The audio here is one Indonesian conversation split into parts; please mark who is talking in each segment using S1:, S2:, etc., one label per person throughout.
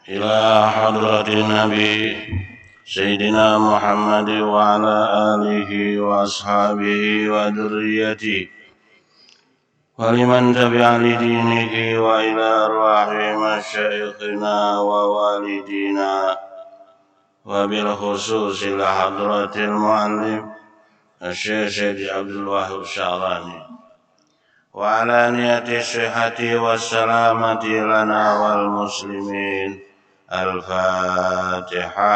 S1: إلى حضرة النبي سيدنا محمد وعلى آله وأصحابه وذريته ولمن تبع لدينه وإلى أرواح مشايخنا ووالدينا وبالخصوص لحضرة المعلم الشيخ سيد عبد الوهاب الشعراني وعلى نية الصحة والسلامة لنا والمسلمين. الفاتحة.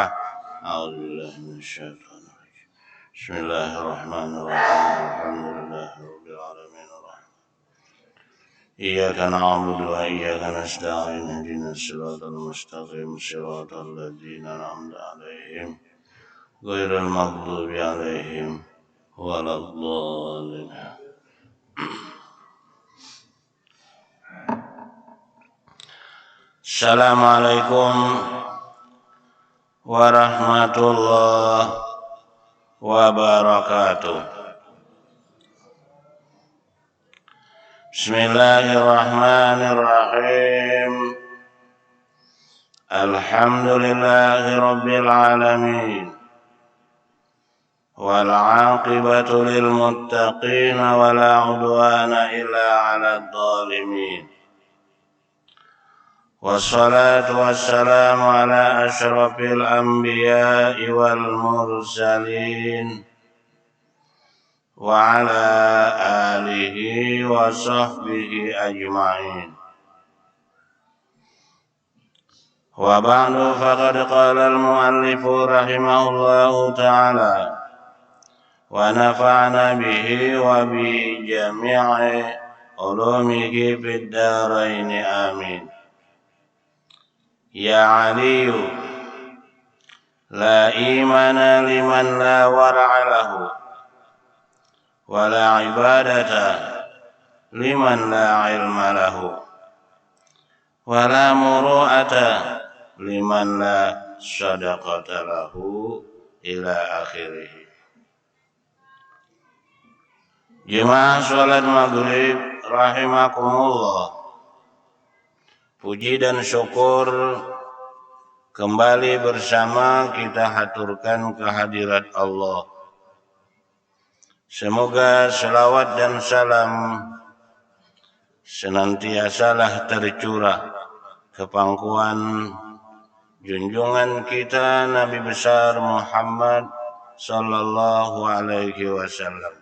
S1: أعوذ بالله من الشيطان الرجيم. بسم الله الرحمن الرحيم. الحمد لله رب العالمين الرحمن إياك نعبد وإياك نستعين اهدنا الصراط المستقيم صراط الذين أنعمت عليهم غير المغضوب عليهم ولا الضالين. Assalamualaikum warahmatullahi wabarakatuh. Bismillahirrahmanirrahim. Alhamdulillahi rabbil alamin. Wal 'aqibatu lil muttaqin wa la 'udwana illa 'alal zalimin. Wassalatu wassalamu ala asyrafil anbiya'i wal mursalin wa ala alihi wa sahbihi ajma'in. Wa ba'du faqad qala al-muallifu rahimahullahu ta'ala wa nafa'ana bihi wa bi jami'i ulumihi fid dharaini amin. Ya Aliyu, la imana liman la wara'a lahu, wa la ibadata liman la ilma lahu, wa la muru'ata liman la sadaqata lahu, ila akhirih. Jemaah sholat maghrib rahimakumullah. Puji dan syukur kembali bersama kita haturkan kehadirat Allah. Semoga selawat dan salam senantiasalah tercurah ke pangkuan junjungan kita Nabi besar Muhammad sallallahu alaihi wasallam,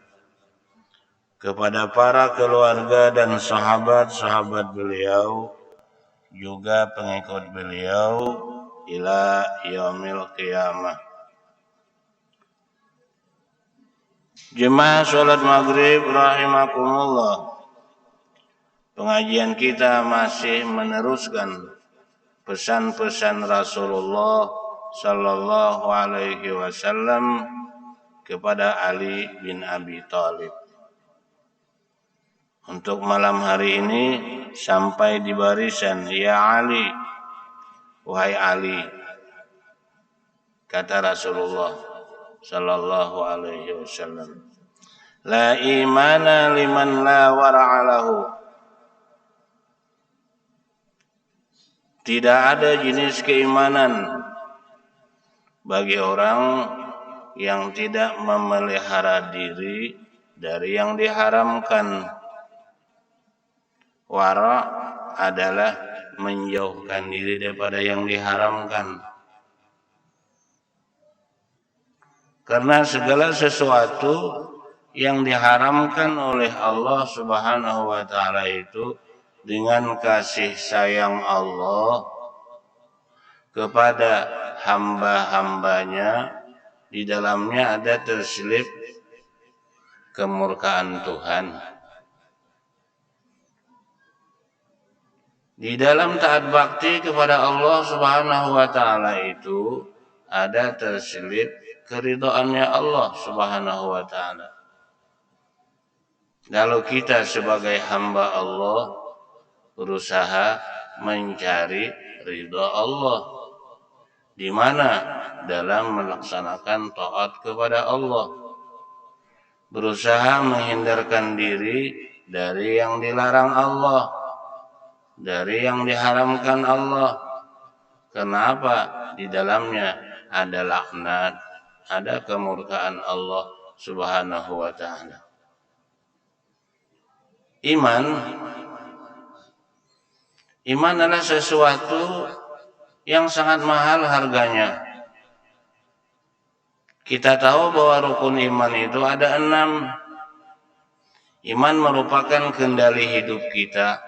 S1: kepada para keluarga dan sahabat-sahabat beliau, juga pengikut beliau ila yaumil qiyamah. Jemaah sholat maghrib rahimakumullah. Pengajian kita masih meneruskan pesan-pesan Rasulullah sallallahu alaihi wasallam kepada Ali bin Abi Thalib. Untuk malam hari ini sampai di barisan, ya Ali, wahai Ali, kata Rasulullah sallallahu alaihi wasallam, la imana liman la wara'a lahu. Tidak ada jenis keimanan bagi orang yang tidak memelihara diri dari yang diharamkan. Wara adalah menjauhkan diri daripada yang diharamkan. Karena segala sesuatu yang diharamkan oleh Allah Subhanahu wa ta'ala itu dengan kasih sayang Allah kepada hamba-hambanya, di dalamnya ada terselip kemurkaan Tuhan. Di dalam taat bakti kepada Allah Subhanahu wa ta'ala itu ada terselip keridhaannya Allah Subhanahu wa ta'ala. Kalau kita sebagai hamba Allah berusaha mencari ridha Allah, di mana dalam melaksanakan taat kepada Allah, berusaha menghindarkan diri dari yang dilarang Allah, dari yang diharamkan Allah, Kenapa? Di dalamnya ada laknat, ada kemurkaan Allah Subhanahu wa taala. Iman adalah sesuatu yang sangat mahal harganya. Kita tahu bahwa rukun iman itu ada 6. Iman merupakan kendali hidup kita.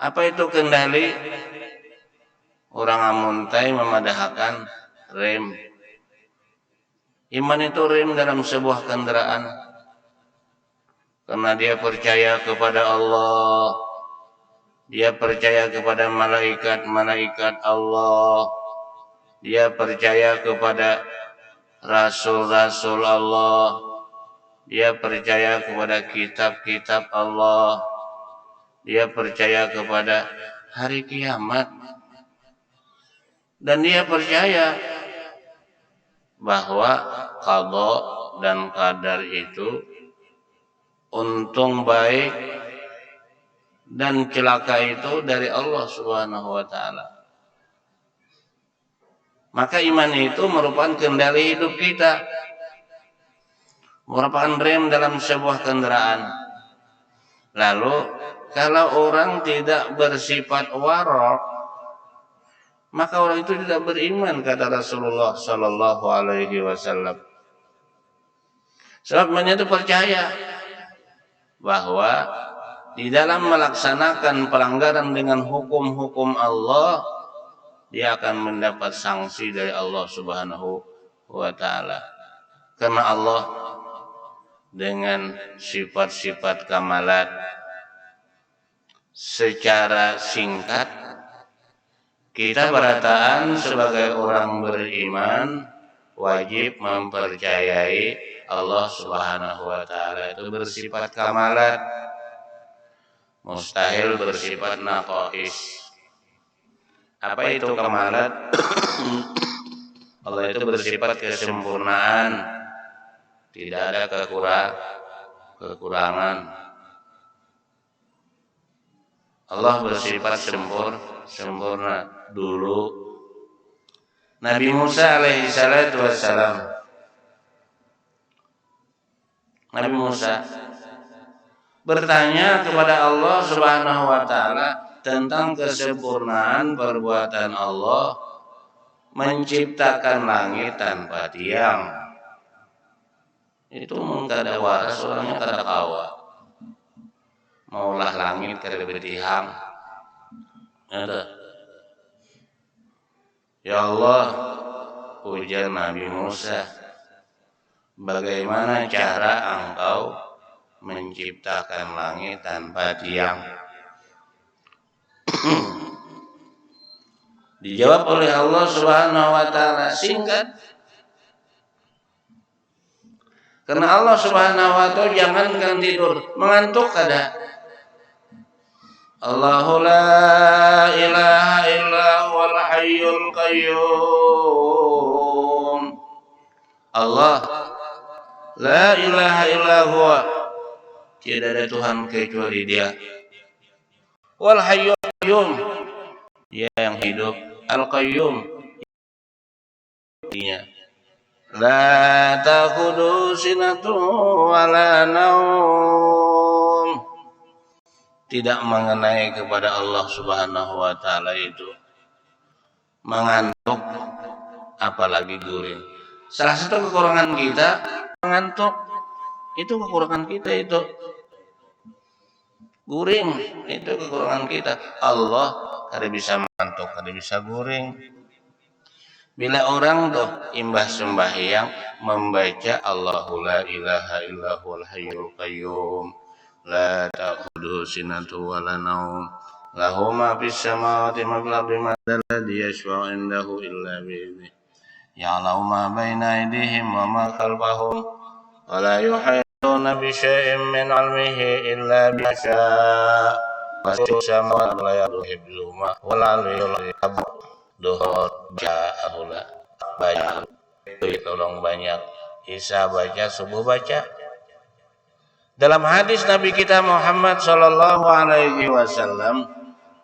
S1: Apa itu kendali? Orang amuntai memadahkan rem. Iman itu rem dalam sebuah kendaraan. Karena dia percaya kepada Allah. Dia percaya kepada malaikat-malaikat Allah. Dia percaya kepada rasul-rasul Allah. Dia percaya kepada kitab-kitab Allah. Dia percaya kepada hari kiamat. Dan dia percaya bahwa qada dan qadar itu untung baik dan celaka itu dari Allah Subhanahu wa taala. Maka iman itu merupakan kendali hidup kita. Merupakan rem dalam sebuah kendaraan. Lalu kalau orang tidak bersifat warok, maka orang itu tidak beriman, kata Rasulullah Sallallahu Alaihi Wasallam. Sebab mereka itu percaya bahwa di dalam melaksanakan pelanggaran dengan hukum-hukum Allah, dia akan mendapat sanksi dari Allah Subhanahu wa taala. Karena Allah dengan sifat-sifat kamalat secara singkat kita berataan sebagai orang beriman wajib mempercayai Allah Subhanahu wa taala itu bersifat kamalat, mustahil bersifat naqais. Apa itu kamalat? Allah itu bersifat kesempurnaan, tidak ada kekurangan. Allah bersifat sempurna. Dulu Nabi Musa alaihi salatu wassalam, Nabi Musa bertanya kepada Allah Subhanahu wa taala tentang kesempurnaan perbuatan Allah menciptakan langit tanpa tiang. Itu mengkada waras orangnya kada kawa. Maulah langit kada betihang. Ada. Ya Allah, ujar Nabi Musa, bagaimana cara engkau menciptakan langit tanpa tiang? Dijawab oleh Allah Subhanahu wa taala singkat. Karena Allah Subhanahu wa taala jangankan tidur, mengantuk kada. Allahu la ilaha illa huwal hayyul qayyum. Allah la ilaha illa huwa, tidak ada Tuhan kecuali Dia. Wal hayyul qayyum, Dia yang hidup. Al qayyum, Dia. La ta'khudhu sinatun wa la naum. Tidak mengenai kepada Allah Subhanahu wa taala itu mengantuk, apalagi guring. Salah satu kekurangan kita mengantuk. Itu kekurangan kita itu. Guring itu kekurangan kita. Allah kada bisa mengantuk, kada bisa guring. Bila orang tuh imbah sembahyang membaca Allahu la ilaha illa huwal hayyul qayyum, la ta'khudhuhu sinatun wa la naum, lahu ma fis samawati wa fil ardi, man alladhi yashfa'u 'indahu illa bi'idhnihi, ya'lamu ma baina aydihim wa ma khalfahum, wa la yuhituna bi syai'in min 'ilmihi illa bima syaa', wasi'a samawati la yaduhibluhuma wal 'aliyyul kabir. Duhur ja'ahula banyak, tolong banyak. Isya baca, subuh baca. Dalam hadis Nabi kita Muhammad sallallahu alaihi wasallam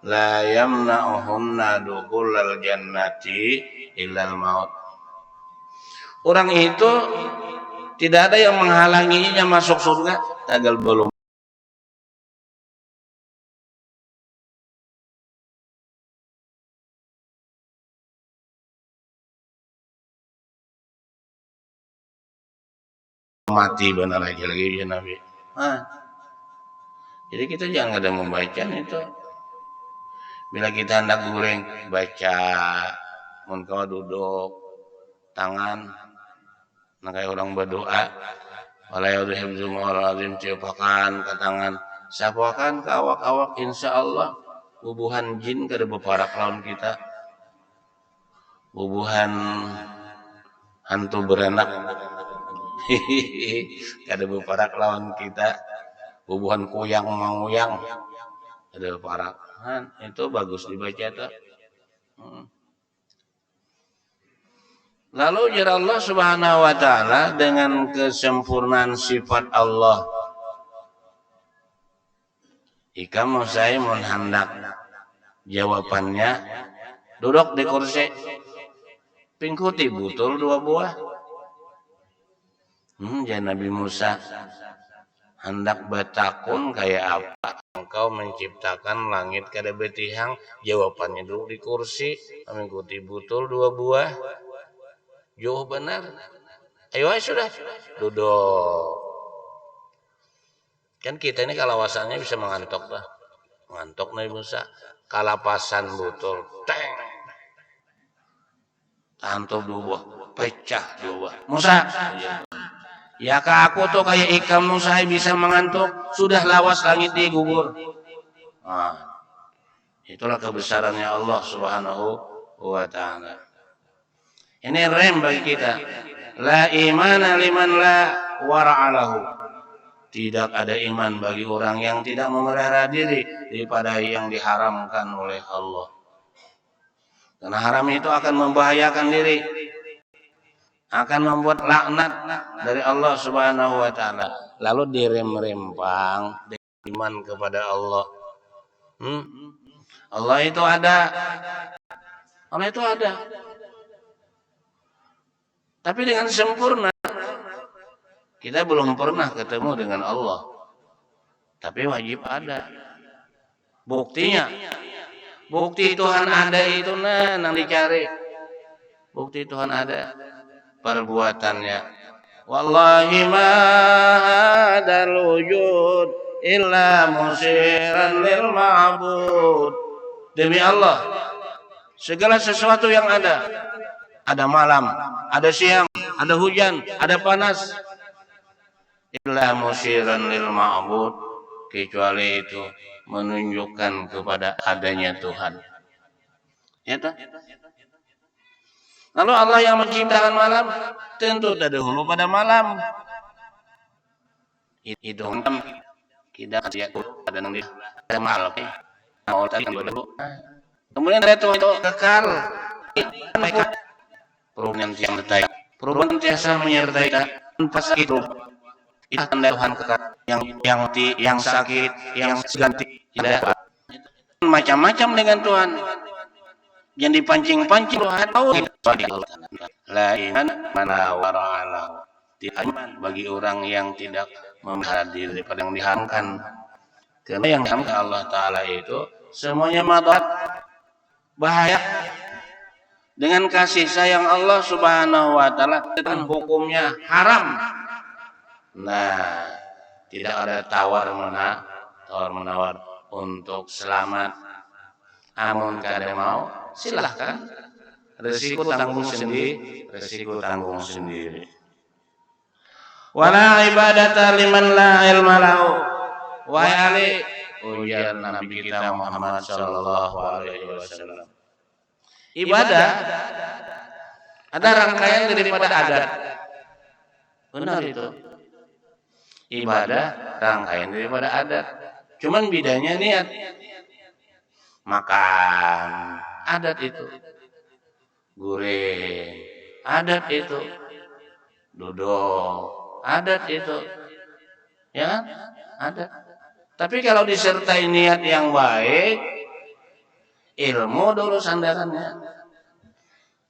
S1: la yamna'uhunna dukhulal jannati illal maut. Orang itu tidak ada yang menghalanginya masuk surga tagal belum mati, benar aja lagi ya Nabi. Jadi kita jangan ada membaca itu. Bila kita hendak goreng, baca, mun kau duduk, tangan, nah kayak orang berdoa, walayaudzim ciupakan ke tangan, sapuakan ke awak-awak, insya Allah, bubuhan jin kada beparak lawan kita, bubuhan hantu beranak, kada beparak lawan kita, bubuhan kuyang manguyang, kada beparak. Itu bagus dibaca tuh. Lalu jar Allah Subhanahu wa taala dengan kesempurnaan sifat Allah. Ika mau saya mun hendak jawabannya duduk di kursi. Pingkuti butul 2 buah. Jangan Nabi Musa hendak bertakun kayak apa engkau menciptakan langit kada betihang, jawabannya duduk di kursi, mengikuti butul 2 buah. Jauh benar. Ayo sudah duduk. Kan kita ini kalawasannya bisa mengantuk lah. Mengantuk Nabi Musa. Kalapasan butul. Teng. Antuk 2 buah. Pecah 2 buah. Musa. Ya kak aku tuh kayak ikan Musa bisa mengantuk. Sudah lawas langit digugur. Nah, itulah kebesarannya Allah Subhanahu wa ta'ala. Ini rem bagi kita. La imana liman la wara'alahu. Tidak ada iman bagi orang yang tidak memelihara diri daripada yang diharamkan oleh Allah. Karena haram itu akan membahayakan diri, akan membuat laknat dari Allah Subhanahu wa ta'ala. Lalu direm-rempang iman kepada Allah. Allah itu ada. Allah itu ada. Tapi dengan sempurna. Kita belum pernah ketemu dengan Allah. Tapi wajib ada. Buktinya. Bukti Tuhan ada itu nang dicari. Bukti Tuhan ada. Perbuatannya. Wallahi ma hadal wujud illa musiran lil ma'bud. Demi Allah, segala sesuatu yang ada malam, ada siang, ada hujan, ada panas, illa musiran lil ma'bud, kecuali itu menunjukkan kepada adanya Tuhan. Ya tak? Lalu Allah yang menciptakan malam tentu terdahulu pada malam. Itu kita kasih pada nanti ada malam. Kemudian ada Tuhan itu kekal. Perubahan yang menyertai, perubahan tiasa menyertai pas itu tanda Tuhan kekal yang sakit, yang ganti tidak macam-macam dengan Tuhan. Yang dipancing-pancing Tuhan tahu la iman mana wara'ala. Tidak iman bagi orang yang tidak memelihara diri daripada yang diharamkan. Karena yang diharamkan Allah Ta'ala itu semuanya madarat, bahaya. Dengan kasih sayang Allah Subhanahu wa ta'ala dengan hukumnya haram. Nah, tidak ada tawar-menawar untuk selamat. Amun kada mau, silahkan. Resiko tanggung sendiri. Wala ibadata liman la ilma lahu. Wahai Ali, ujar Nabi kita Muhammad sallallahu alaihi wasallam. Ibadah ada rangkaian daripada adat. Benar itu. Ibadah rangkaian daripada adat. Cuman bedanya niat. Makan adat itu, goreng adat itu, duduk adat itu, ya adat. Tapi kalau disertai niat yang baik, ilmu dulu sandarannya.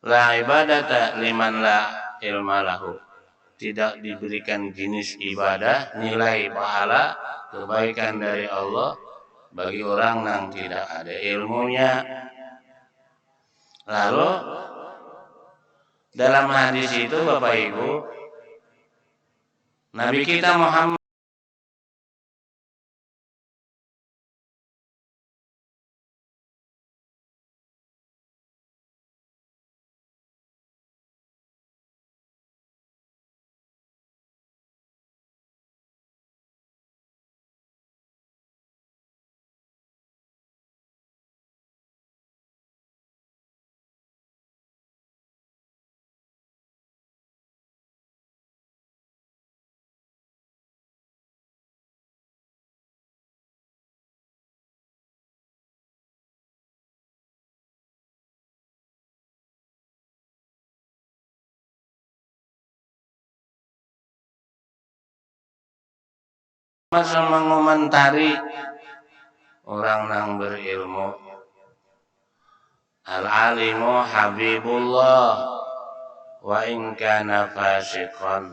S1: La ibadata liman la ilma lahu. Tidak diberikan jenis ibadah, nilai pahala, kebaikan dari Allah bagi orang yang tidak ada ilmunya. Lalu dalam hadis itu Bapak Ibu, Nabi kita Muhammad mengomentari orang yang berilmu. Al-alimu habibullah wa in kana fasiqan.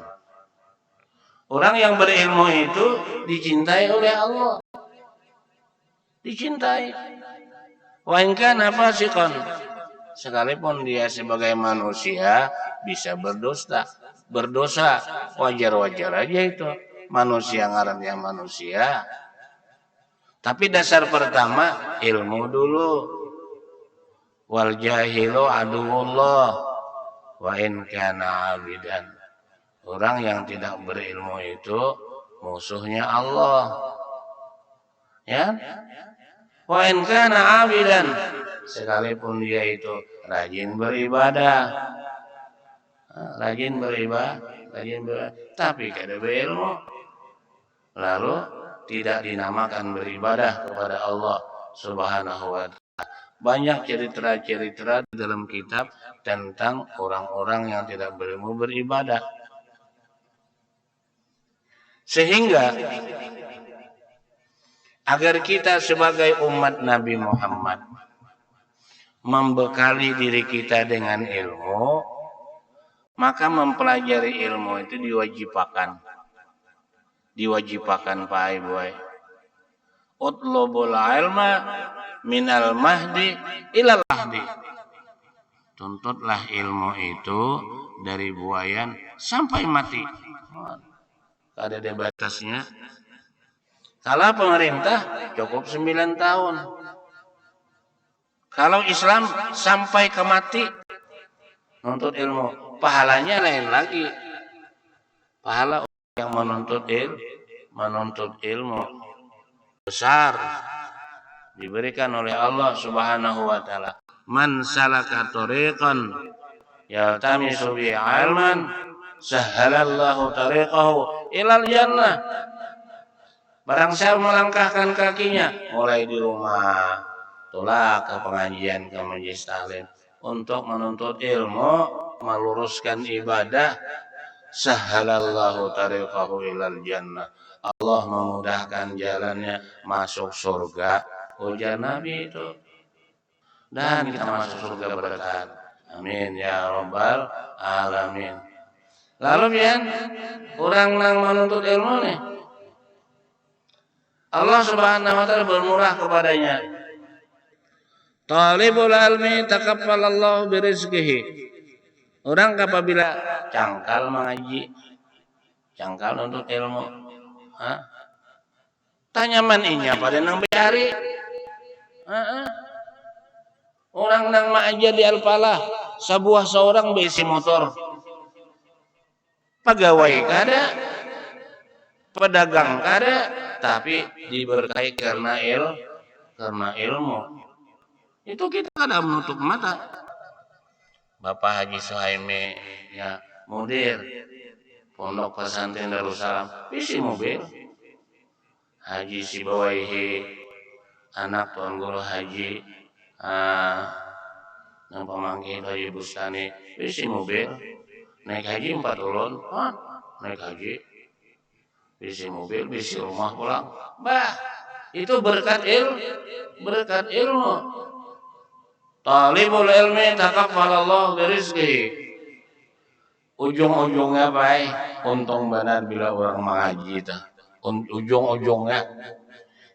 S1: Orang yang berilmu itu dicintai oleh Allah. Dicintai. Wa in kana fasiqan. Sekalipun dia sebagai manusia bisa berdosa, wajar-wajar aja itu. Manusia ngarannya manusia. Tapi dasar pertama ilmu dulu. Wal jahilu aduwullah wa in kana abidan. Orang yang tidak berilmu itu musuhnya Allah. Ya? Wa in kana abidan, sekalipun dia itu rajin beribadah. Rajin beribadah, tapi kada berilmu. Lalu tidak dinamakan beribadah kepada Allah Subhanahu wa ta'ala. Banyak cerita-cerita dalam kitab tentang orang-orang yang tidak berilmu beribadah. Sehingga agar kita sebagai umat Nabi Muhammad membekali diri kita dengan ilmu, maka mempelajari ilmu itu diwajibkan. Diwajibkan Pak Ibu. Utlubul ilma minal mahdi ilal lahdi. Tuntutlah ilmu itu dari buayan sampai mati. Ada di batasnya. Kalau pemerintah cukup 9 tahun. Kalau Islam sampai ke mati menuntut ilmu, pahalanya lain lagi. Pahala yang menuntut ilmu besar diberikan oleh Allah Subhanahu wa ta'ala. Man salaka tariqan yaltamisu bi ilman sahhalallahu tariqahu ilal jannah. Barang siapa melangkahkan kakinya mulai di rumah tolak ke pengajian, ke majelis taklim untuk menuntut ilmu, meluruskan ibadah, sahhalallahu tariqahu ilal jannah. Allah memudahkan jalannya masuk surga. Ujar Nabi itu. Dan kita masuk surga berkat. Amin ya rabbal alamin. Lalu pian orang yang menuntut ilmu nih, Allah Subhanahu wa ta'ala bermurah kepadanya. Talibul ilmi takaffalallahu birizqihi. Orang apabila cangkal mengaji, cangkal untuk ilmu, tanya maninya pada nang biari. Orang nang maaja di Alpalah, seorang besi motor. Pegawai kada, pedagang kada, tapi diberkahi karena ilmu. Itu kita kada menutup mata. Bapak Haji Suhaimi ya mudir Pondok Pesantren Darussalam bisi mobil. Haji Sibawaihi anak Tuan Guru Haji yang pemangkin Haji Bustani bisi mobil. Naik haji 4 ulun, naik haji bisi mobil, bisi rumah pulang. Bah, itu berkat ilmu. Talibul ilmi takaffalallahu birizqihi. Ujung-ujungnya baik, untung benar bila orang mengaji tah. Ujung-ujungnya.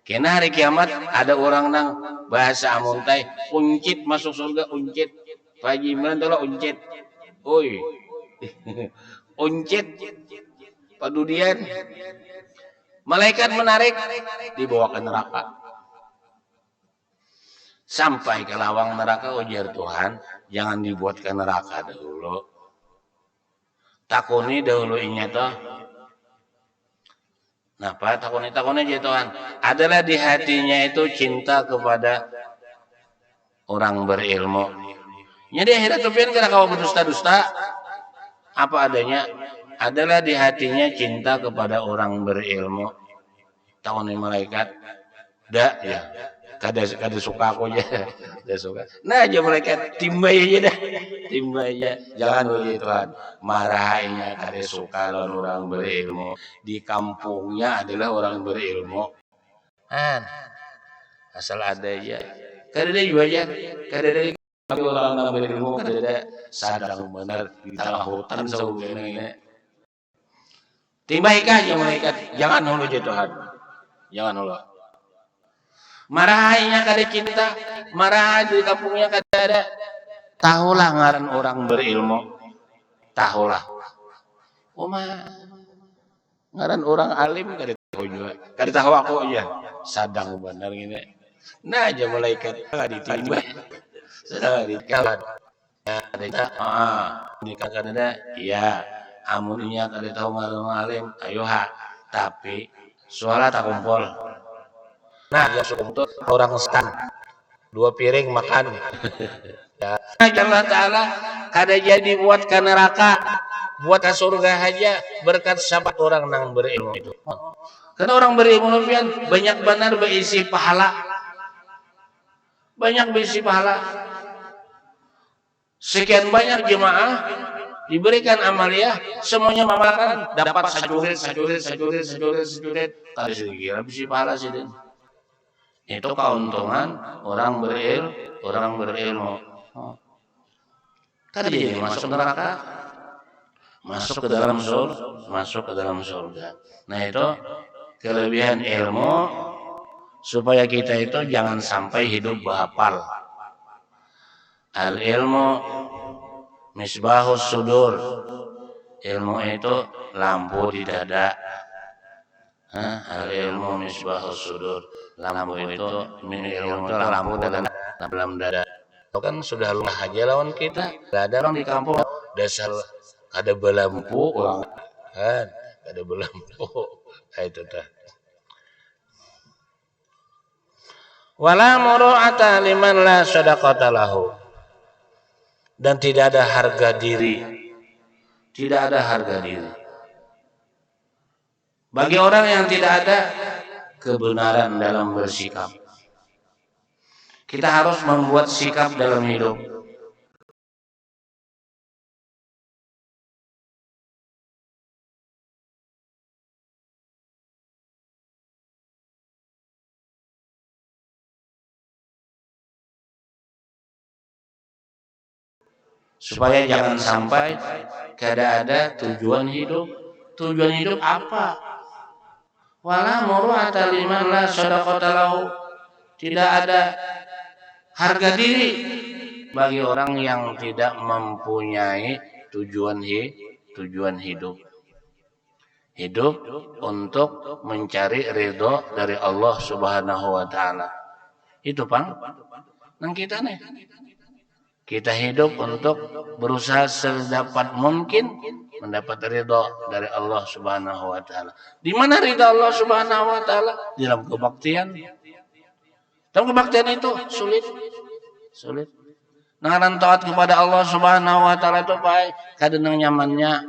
S1: Kena hari kiamat ada orang nang bahasa amun teh uncit masuk surga uncit. Pak Haji Imran tuh uncit. Oi. Uncit. Padudian. Malaikat menarik dibawa ke neraka. Sampai ke lawang neraka ujar Tuhan, jangan dibuat ke neraka dahulu. Takuni dahulu inyata. Napa takuni aja Tuhan. Adalah di hatinya itu cinta kepada orang berilmu. Jadi akhirnya tupian kena kau berdusta-dusta apa adanya. Adalah di hatinya cinta kepada orang berilmu. Takuni malaikat. Dah ya. Kada suka aku aja. Kada suka. Nah aja malaikat timbay aja dah. Timbay aja. Jangan begitu Tuhan. Marahnya kada suka lawan orang berilmu. Di kampungnya adalah orang berilmu. Asal ada aja. Kada ada juga aja. Kada ada orang yang berilmu. Kada ada sadang benar di tengah hutan sebagainya. Timbay aja malaikat. Jangan hulu aja Tuhan. Jangan hulu. Marahnya kada cinta, marah di kampungnya kada ada. Tahulah ngaran orang berilmu. Tahulah. Ngaran orang alim kada tahu juga. Kada tahu aku aja. Sadang benar gini. Nah aja malaikat ditimbang. Sudah dikawan. Ini kada ada. Ya, amunnya kada tahu ngaran orang alim. Ayo tapi suara tak kumpul. Nah, ya untuk orang stan 2 piring makan. Ya. Allah Ta'ala kada jadi buat ke neraka, buat ke surga aja berkat syafaat orang nang berilmu itu. Karena orang berilmu banyak benar berisi pahala. Banyak berisi pahala. Sekian banyak jemaah diberikan amaliyah, semuanya makan dapat sajurit. Kada sedikit berisi pahala sih. Itu keuntungan orang berilmu. Kada jadi masuk neraka, masuk ke dalam surga. Nah itu kelebihan ilmu supaya kita itu jangan sampai hidup bahapal. Al ilmu misbahus sudur. Ilmu itu lampu di dada. Al ilmu misbahus sudur. Lampu itu lampu dalam dada. Itu kan sudah lumah aja lawan kita. Gak ada orang di kampung dasar ada belampu orang kan, ada belampu. Itu dah. Wala muru'ata liman la sadaqata lahu. Dan tidak ada harga diri. Tidak ada harga diri. Bagi orang yang tidak ada kebenaran dalam bersikap. Kita harus membuat sikap dalam hidup. Supaya jangan sampai kada ada tujuan hidup. Tujuan hidup apa? Wala muru'ata liman la sadaqata lahu. Tidak ada harga diri bagi orang yang tidak mempunyai tujuan hidup. Hidup untuk mencari ridho dari Allah Subhanahu wa taala. Itu Pang. Nang kita nih. Kita hidup untuk berusaha sedapat mungkin mendapat ridho dari Allah Subhanahu wa taala. Di mana ridho Allah Subhanahu wa taala? Di dalam kebaktian. Dalam kebaktian itu sulit. Nah, taat kepada Allah Subhanahu wa taala itu baik, kadang nyamannya.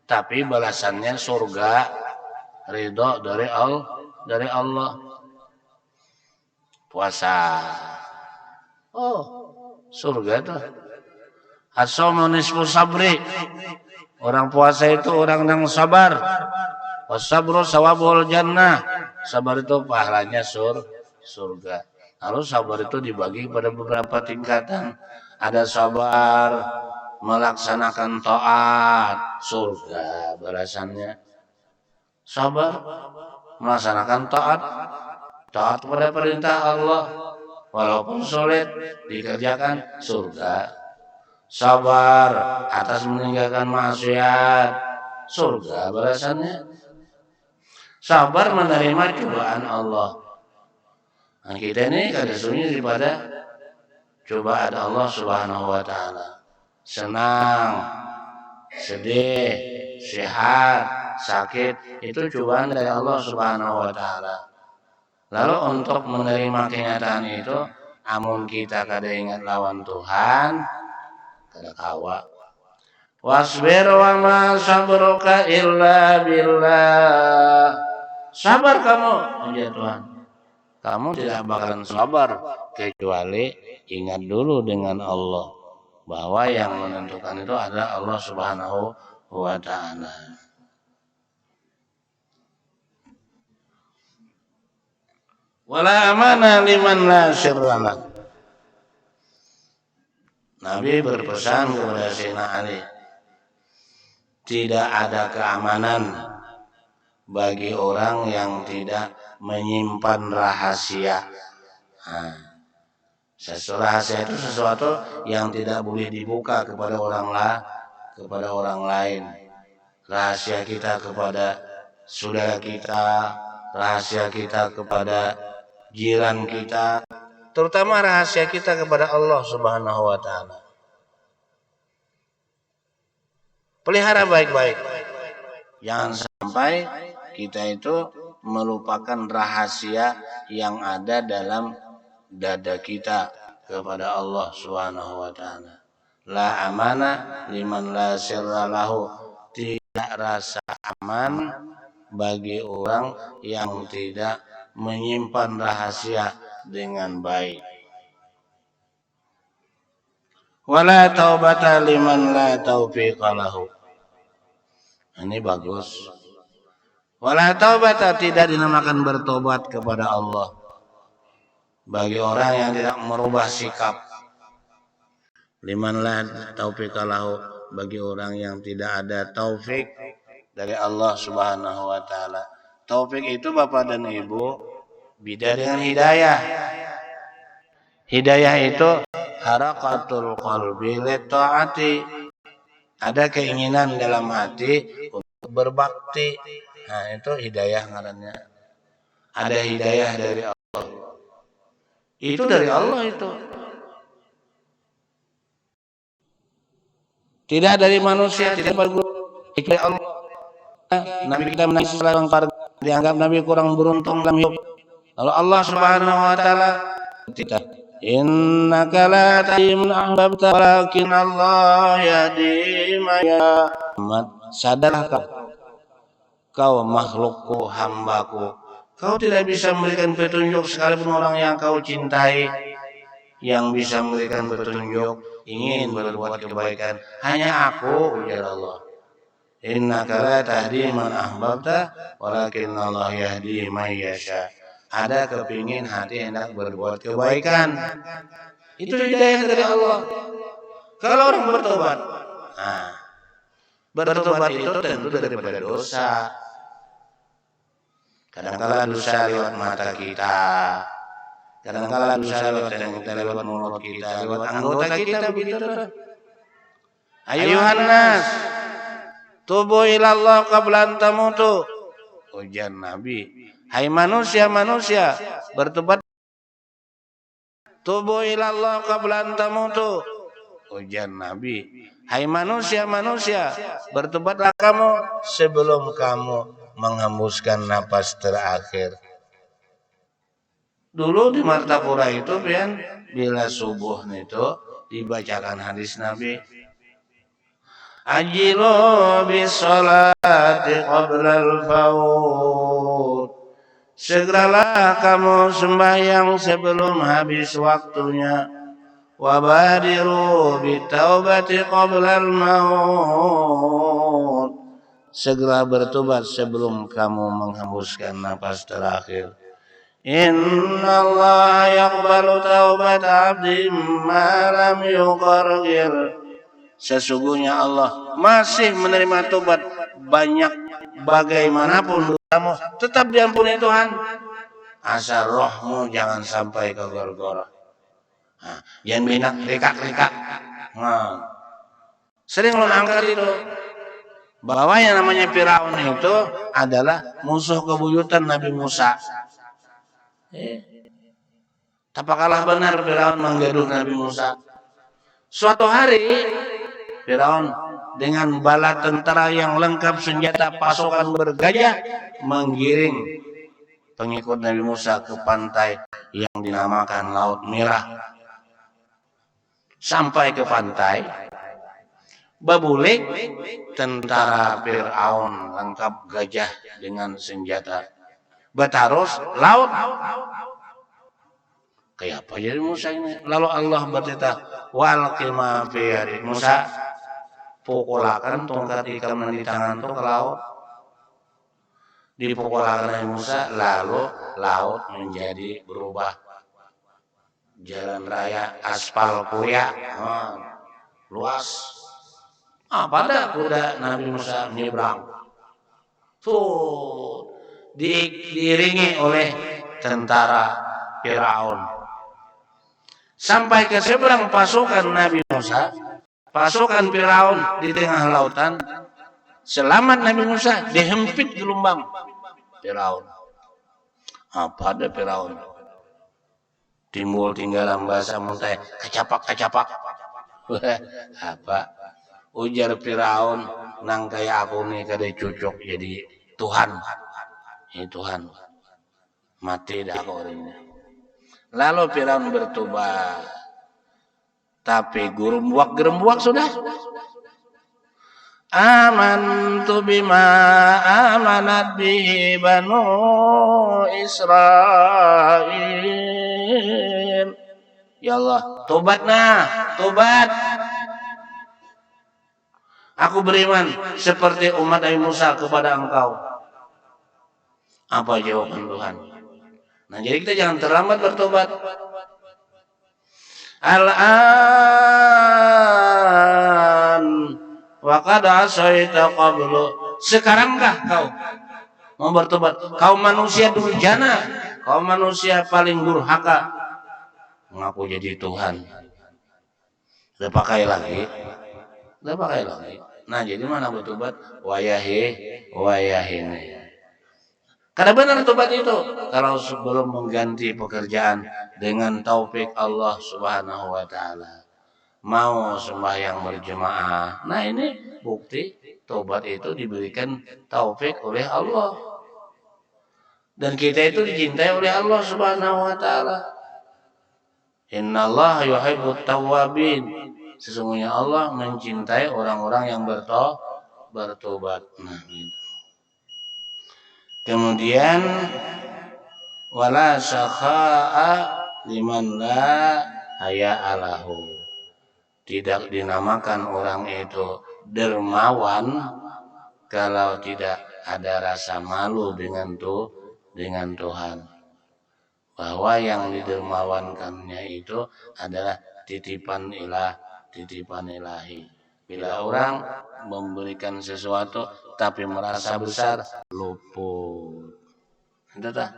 S1: Tapi balasannya surga, ridho dari Allah. Puasa. Surga tuh. As-shaumu nisfu sabri. Orang puasa itu orang yang sabar. Was-sabru sawabul jannah. Sabar itu pahalanya surga. Lalu sabar itu dibagi pada beberapa tingkatan. Ada sabar melaksanakan taat, surga balasannya. Sabar melaksanakan taat, taat kepada perintah Allah, walaupun sulit dikerjakan, surga. Sabar atas meninggalkan maksiat, surga balasannya. Sabar menerima cobaan Allah. Nah, kita ini kada sunyi daripada cobaan Allah Subhanahu wa taala. Senang, sedih, sehat, sakit, itu cobaan dari Allah Subhanahu wa taala. Lalu untuk menerima kenyataan itu, amun kita kada ingat lawan Tuhan, kada kawa. Wasbir wa ma sabruka illa billah. Sabar kamu, ya Tuhan. Kamu tidak bakalan sabar kecuali ingat dulu dengan Allah, bahwa yang menentukan itu adalah Allah Subhanahu wa taala. Wala amana liman la sirrala. Nabi berpesan kepada Sayyidina Ali, tidak ada keamanan bagi orang yang tidak menyimpan rahasia. Nah, rahasia itu sesuatu yang tidak boleh dibuka kepada orang lain. Rahasia kita kepada saudara kita, rahasia kita kepada jiran kita, terutama rahasia kita kepada Allah Subhanahu wa taala. Pelihara baik-baik. Jangan sampai kita itu melupakan rahasia yang ada dalam dada kita kepada Allah Subhanahu wa taala. La amana liman la sirra lahu. Tidak rasa aman bagi orang yang tidak menyimpan rahasia dengan baik. Wala taubata liman la taufiqa lahu. Ini bagus. Wala taubata, tidak dinamakan bertobat kepada Allah bagi orang yang tidak merubah sikap. Liman la taufiqa lahu, bagi orang yang tidak ada taufik dari Allah Subhanahu wa taala. Taufik itu Bapak dan Ibu beda dengan hidayah. Hidayah itu harakatul qalbi li taati. Ada keinginan dalam hati untuk berbakti. Nah, itu hidayah ngarannya. Ada hidayah dari Allah. Itu dari Allah itu. Tidak dari manusia, tidak dari Allah. Nabi kita menangis selang dianggap Nabi kurang beruntung dalam hidup. Lalu Allah Subhanahu wa taala kita, innaka la tahdi man ahbabta walakin Allah yahdi man yasha. Sadarkah kau makhlukku, hambaku, kau tidak bisa memberikan petunjuk sekalipun orang yang kau cintai. Yang bisa memberikan petunjuk, ingin berbuat kebaikan, hanya aku, ujar Allah. Innaka la tahdi man ahbabta walakin Allah yahdi man yasha. Ada kepingin hati hendak berbuat kebaikan, itu hidayah dari Allah. Kalau orang bertobat, nah, bertobat itu tentu daripada dosa. Kadang-kala dosa lewat mata kita, kadang-kala dosa lewat kita, lewat mulut kita, lewat anggota kita, begitu. Ayuhan nas, tubu ilallah qabla an tamutu. Ujar Nabi, hai manusia, bertobat. Tubu ilallah qabla an tamutu. Ujar Nabi, hai manusia, bertobatlah kamu sebelum kamu menghembuskan napas terakhir. Dulu di Martapura itu pian, bila subuh itu dibacakan hadis Nabi, ajilu bis salati qabla al-faut. Segeralah kamu sembahyang sebelum habis waktunya. Wabadiru bitaubati qabla al-maut. Segera bertobat sebelum kamu menghembuskan napas terakhir. Innallaha yaqbalu taubata 'abdin ma lam yuqarrir. Sesungguhnya Allah masih menerima tobat banyak bagaimanapun dosamu, tetap diampuni Tuhan. Asal rohmu jangan sampai ke gorgor. Nah, jangan binak rekak-rekak. Nah, sering lo angkat itu bahwa yang namanya Firaun itu adalah musuh kebuyutan Nabi Musa. Apakah benar Firaun menggaduh Nabi Musa? Suatu hari Firaun dengan bala tentara yang lengkap senjata pasukan bergajah menggiring pengikut Nabi Musa ke pantai yang dinamakan Laut Merah. Sampai ke pantai, babulik tentara Firaun lengkap gajah dengan senjata. Batarus laut. Kayak apa jadi Musa ini? Lalu Allah berkata, wal qima fi yadi Musa, pukulakan tongkat ikam di tangan itu ke laut. Dipukulakan Musa, lalu laut menjadi berubah jalan raya aspal kuya, luas. Pada kuda Nabi Musa menyeberang. Tuh diiringi oleh tentara Firaun. Sampai ke seberang pasukan Nabi Musa, pasukan Firaun di tengah lautan. Selamat Nabi Musa, dihempit gelombang Firaun. Apa ada Firaun? Timbul tinggalan bahasa muntah, kecapak. Apa? Ujar Firaun, nang kayak aku nih kada cocok jadi Tuhan. Ini Tuhan. Mati dah aku ini. Lalu Firaun bertobat. Tapi gerembuak sudah. Amantu bima amanat bihi banu Israil. Ya Allah, tobat. Aku beriman seperti umat Nabi Musa kepada engkau. Apa jawaban Tuhan? Nah, jadi kita jangan terlambat bertobat. Al-an wa qad asaita qablu. Sekarangkah kau mau bertobat? Kau manusia durjana, kau manusia paling durhaka, mengaku jadi Tuhan. Udah pakai lagi. Nah, jadi mana bertobat? Wayahini. Karena benar tobat itu kalau sebelum mengganti pekerjaan dengan taufik Allah Subhanahu wa taala. Mau sembahyang berjemaah. Nah, ini bukti tobat itu diberikan taufik oleh Allah. Dan kita itu dicintai oleh Allah Subhanahu wa taala. Innallaha yuhibbut tawwabin. Sesungguhnya Allah mencintai orang-orang yang bertobat. Nah, gitu. Kemudian wala sakha'a liman la haya'alahu. Tidak dinamakan orang itu dermawan kalau tidak ada rasa malu dengan Tuhan. Bahwa yang didermawankannya itu adalah titipan ilahi. Bila orang memberikan sesuatu tapi merasa besar, luput. Entah.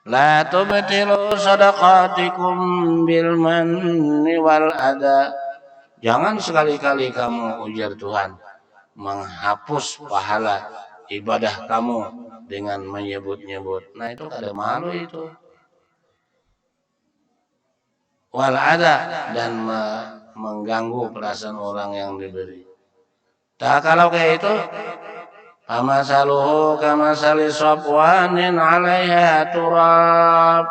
S1: La tubtilu sadaqatikum bil manni wal adha. Jangan sekali-kali kamu, ujar Tuhan, menghapus pahala ibadah kamu dengan menyebut-nyebut. Nah, itu ada malu itu. Wal adha, dan mengganggu perasaan orang yang diberi. Tak kalau kayak itu, amasaluhu kamasali safwanin 'alaiha turab.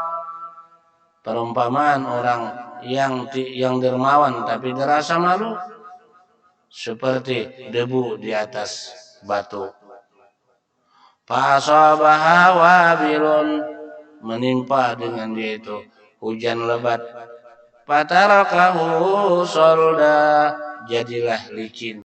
S1: Perumpamaan orang yang dermawan tapi dirasa malu seperti debu di atas batu. Fasabaha wabilun, menimpa dengan dia itu hujan lebat. Fatarakahu solda, jadilah licin.